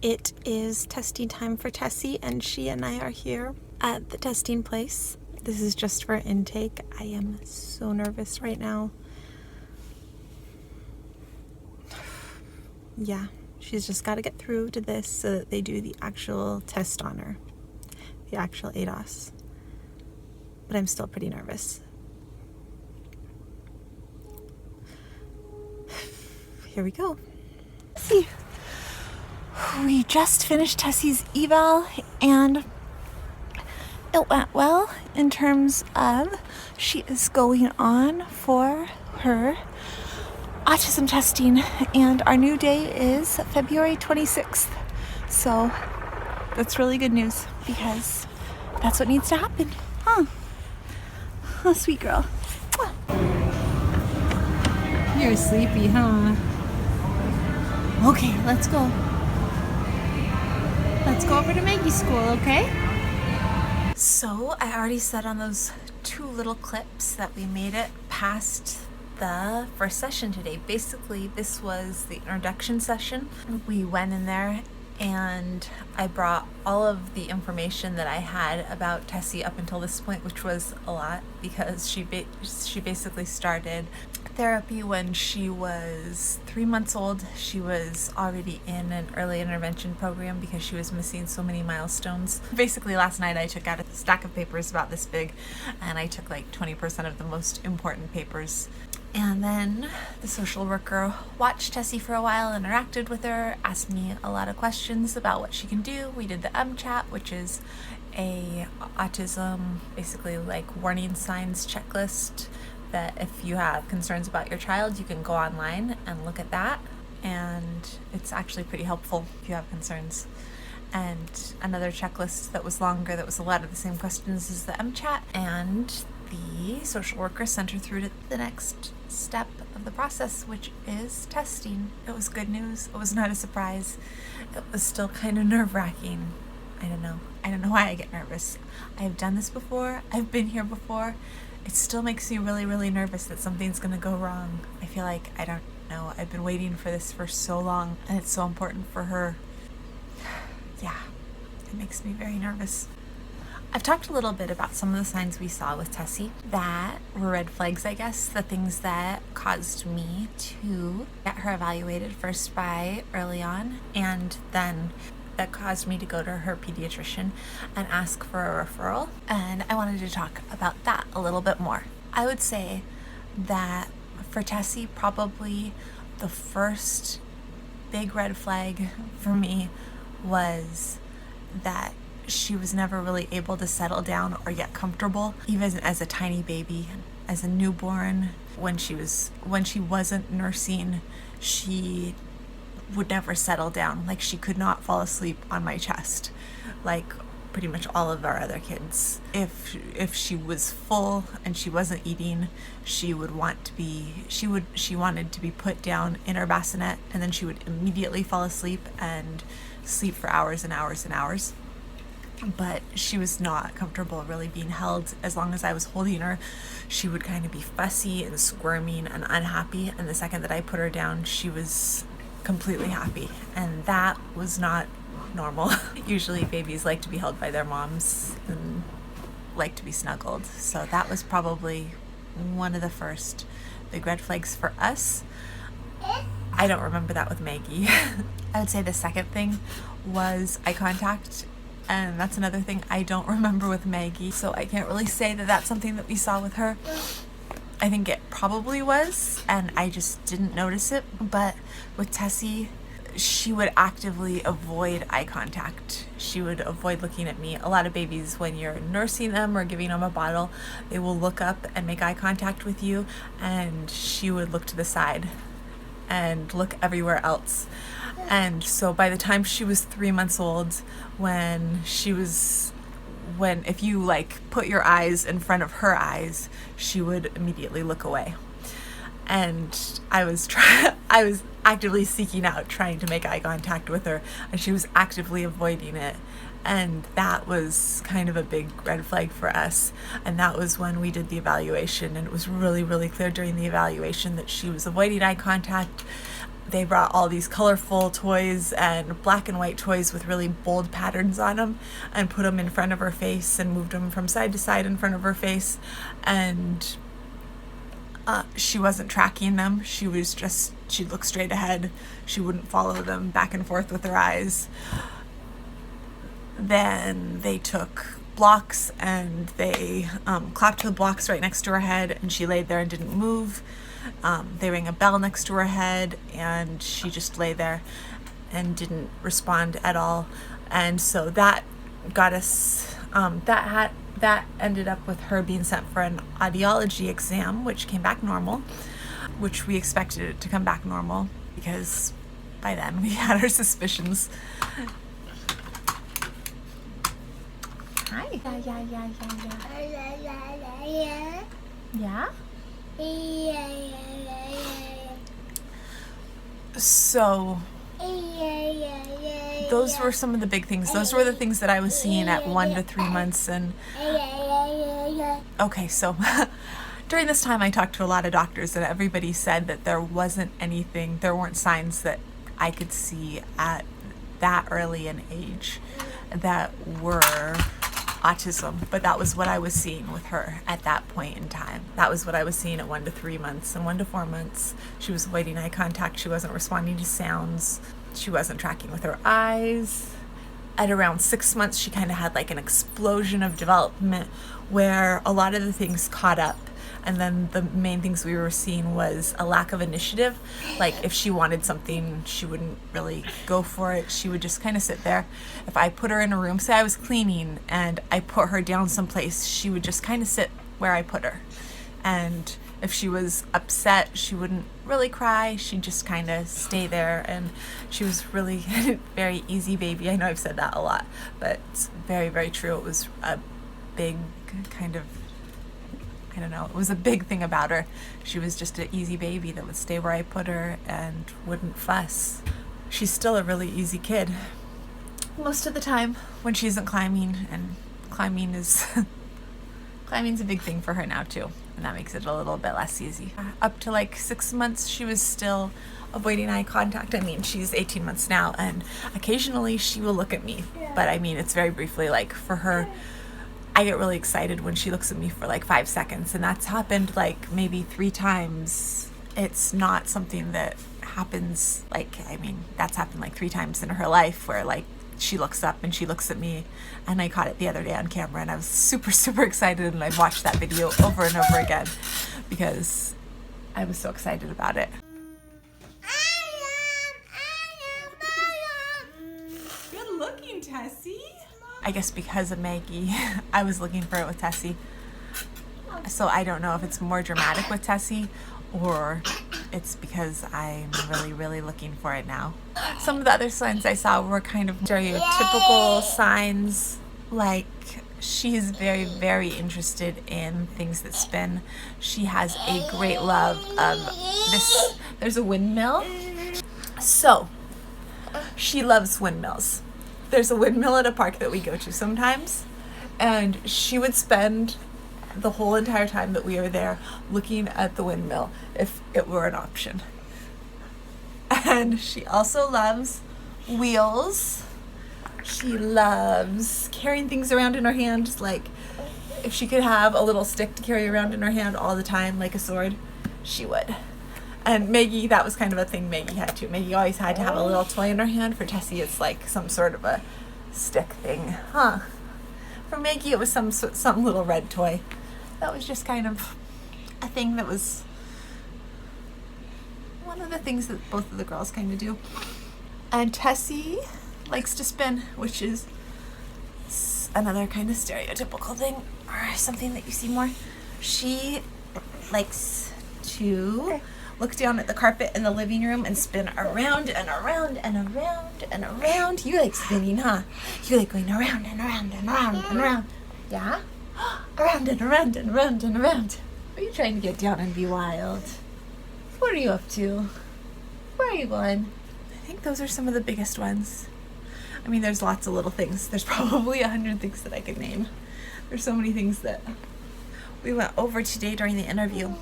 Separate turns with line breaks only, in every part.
It is testing time for Tessie, and she and I are here at the testing place. This is just for intake. I am so nervous right now. Yeah, she's just got to get through to this so that they do the actual test on her, the actual ADOS. But I'm still pretty nervous. Here we go. See, we just finished Tessie's eval, and it went well in terms of she is going on for her autism testing, and our new day is February 26th. So that's really good news because that's what needs to happen. Oh, sweet girl.
You're sleepy, huh? Okay, let's go. Let's go over to Maggie's school, okay?
So I already said on those 2 little clips that we made it past the first session today. Basically, this was the introduction session. We went in there and I brought all of the information that I had about Tessie up until this point, which was a lot because she basically started therapy when she was 3 months old. She was already in an early intervention program because she was missing so many milestones. Basically, last night I took out a stack of papers about this big, and I took like 20% of the most important papers. And then the social worker watched Tessie for a while, interacted with her, asked me a lot of questions about what she can do. We did the chat, which is a autism, basically like warning signs checklist that if you have concerns about your child, you can go online and look at that. And it's actually pretty helpful if you have concerns. And another checklist that was longer, that was a lot of the same questions as the chat. And the social worker sent her through to the next step of the process, which is testing. It was good news. It was not a surprise. It was still kind of nerve-wracking. I don't know why I get nervous. I have done this before. I've been here before. It still makes me really, really nervous that something's going to go wrong. I feel like, I don't know, I've been waiting for this for so long, and it's so important for her. Yeah, it makes me very nervous. I've talked a little bit about some of the signs we saw with Tessie that were red flags, I guess, the things that caused me to get her evaluated first by early on, and then that caused me to go to her pediatrician and ask for a referral. And I wanted to talk about that a little bit more. I would say that for Tessie, probably the first big red flag for me was that she was never really able to settle down or get comfortable, even as a tiny baby, as a newborn. When she wasn't nursing, she would never settle down. Like, she could not fall asleep on my chest like pretty much all of our other kids. If she was full and she wasn't eating, she wanted to be put down in her bassinet, and then she would immediately fall asleep and sleep for hours and hours and hours. But she was not comfortable really being held. As long as I was holding her, she would kind of be fussy and squirming and unhappy, and the second that I put her down, she was completely happy, and that was not normal. Usually babies like to be held by their moms and like to be snuggled, so that was probably one of the first big red flags for us. I don't remember that with Maggie. I would say the second thing was eye contact, and that's another thing I don't remember with Maggie, so I can't really say that that's something that we saw with her. I think it probably was, and I just didn't notice it. But with Tessie, she would actively avoid eye contact. She would avoid looking at me. A lot of babies, when you're nursing them or giving them a bottle, they will look up and make eye contact with you, and she would look to the side and look everywhere else. And so by the time she was 3 months old, if you like put your eyes in front of her eyes, she would immediately look away. And I was actively seeking out, trying to make eye contact with her, and she was actively avoiding it. And that was kind of a big red flag for us. And that was when we did the evaluation, and it was really, really clear during the evaluation that she was avoiding eye contact, they brought all these colorful toys and black and white toys with really bold patterns on them and put them in front of her face and moved them from side to side in front of her face. And she wasn't tracking them. She'd look straight ahead. She wouldn't follow them back and forth with her eyes. Then they took blocks and they clapped the blocks right next to her head, and she laid there and didn't move. They rang a bell next to her head and she just lay there and didn't respond at all. And so that got us, that ended up with her being sent for an audiology exam, which came back normal, which we expected it to come back normal because by then we had our suspicions. Hi. Yeah. So those were some of the big things. Those were the things that I was seeing at 1 to 3 months. And okay, so during this time I talked to a lot of doctors, and everybody said that there weren't signs that I could see at that early an age that were autism, but that was what I was seeing with her at that point in time. That was what I was seeing at 1 to 3 months. And 1 to 4 months, she was avoiding eye contact. She wasn't responding to sounds. She wasn't tracking with her eyes. At around 6 months, she kind of had like an explosion of development where a lot of the things caught up. And then the main things we were seeing was a lack of initiative. Like if she wanted something, she wouldn't really go for it. She would just kind of sit there. If I put her in a room, say I was cleaning and I put her down someplace, she would just kind of sit where I put her. And if she was upset, she wouldn't really cry. She'd just kind of stay there. And she was really very easy baby. I know I've said that a lot, but it's very, very true. It was a big kind of, I don't know, it was a big thing about her. She was just an easy baby that would stay where I put her and wouldn't fuss. She's still a really easy kid most of the time when she isn't climbing, and climbing's a big thing for her now too, and that makes it a little bit less easy. Up to like 6 months, she was still avoiding eye contact. I mean, she's 18 months now, and occasionally she will look at me, but I mean, it's very briefly. Like for her, I get really excited when she looks at me for like 5 seconds, and that's happened like maybe 3 times. It's not something that happens, like, I mean, that's happened like 3 times in her life where like she looks up and she looks at me, and I caught it the other day on camera, and I was super, super excited, and I watched that video over and over again because I was so excited about it. Good looking, Tessie. I guess because of Maggie, I was looking for it with Tessie. So I don't know if it's more dramatic with Tessie or it's because I'm really, really looking for it now. Some of the other signs I saw were kind of stereotypical signs, like she's very, very interested in things that spin. She has a great love of this. There's a windmill. So she loves windmills. There's a windmill at a park that we go to sometimes, and she would spend the whole entire time that we were there looking at the windmill if it were an option. And she also loves wheels. She loves carrying things around in her hand, just like if she could have a little stick to carry around in her hand all the time, like a sword, she would. And Maggie, that was kind of a thing Maggie had too. Maggie always had to have a little toy in her hand. For Tessie, it's like some sort of a stick thing. Huh. For Maggie, it was some little red toy. That was just kind of a thing that was one of the things that both of the girls kind of do. And Tessie likes to spin, which is another kind of stereotypical thing, or something that you see more. She likes to look down at the carpet in the living room and spin around and around and around and around. You like spinning, huh? You like going around and around and around and around. Yeah? Around and around and around and around. Are you trying to get down and be wild? What are you up to? Where are you going? I think those are some of the biggest ones. I mean, there's lots of little things. There's probably 100 things that I could name. There's so many things that we went over today during the interview.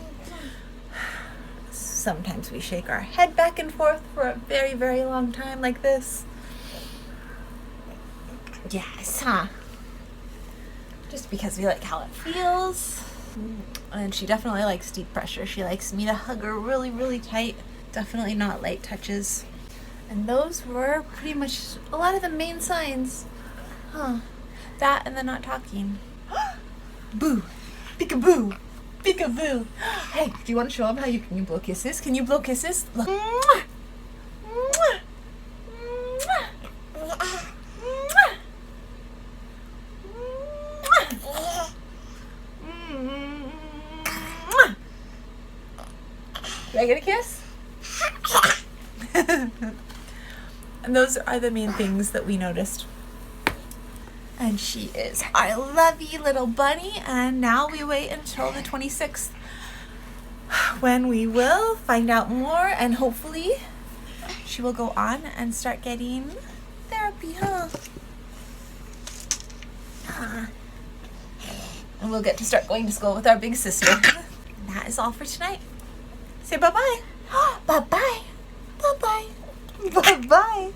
Sometimes we shake our head back and forth for a very, very long time like this. Yes, huh? Just because we like how it feels. And she definitely likes deep pressure. She likes me to hug her really, really tight. Definitely not light touches. And those were pretty much a lot of the main signs. Huh. That and the not talking. Boo. Peekaboo. Peekaboo. Hey, do you want to show them how you can blow kisses? Can you blow kisses? Look. Mwah. Mwah. Mwah. Mwah. Mwah. Do I get a kiss? And those are the main things that we noticed. And she is our lovey little bunny. And now we wait until the 26th when we will find out more, and hopefully she will go on and start getting therapy, huh? And we'll get to start going to school with our big sister. And that is all for tonight. Say bye-bye. Bye-bye. Bye-bye. Bye-bye.